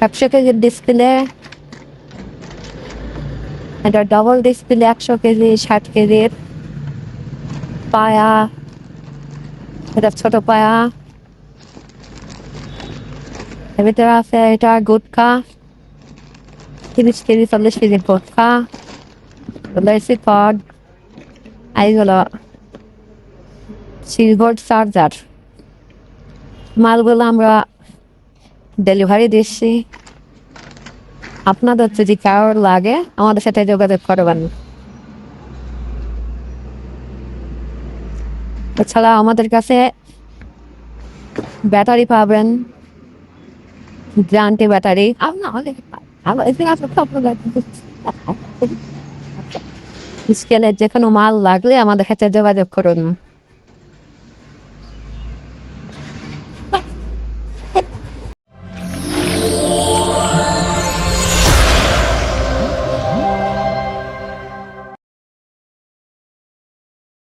100 কেজির ডিসপ্লে, এটা double display 100 KG, 60 কেজির পায়া, এটা ছোট পায়া। এর ভিতরে আছে এটা গুটকা, 30 কেজি 40 কেজির গুটকা, লেসি পড, এইগুলো সিলবোর্ড চার্জার। মালগুলো আমরা ডেলিভারি দিচ্ছি, আপনাদের যদি কারোর লাগে আমাদের সাথে যোগাযোগ করবেন। এছাড়া আমাদের কাছে ব্যাটারি পাবেন, গ্যারান্টি ব্যাটারি। স্কেলের যে কোনো মাল লাগলে আমাদের সাথে যোগাযোগ করুন।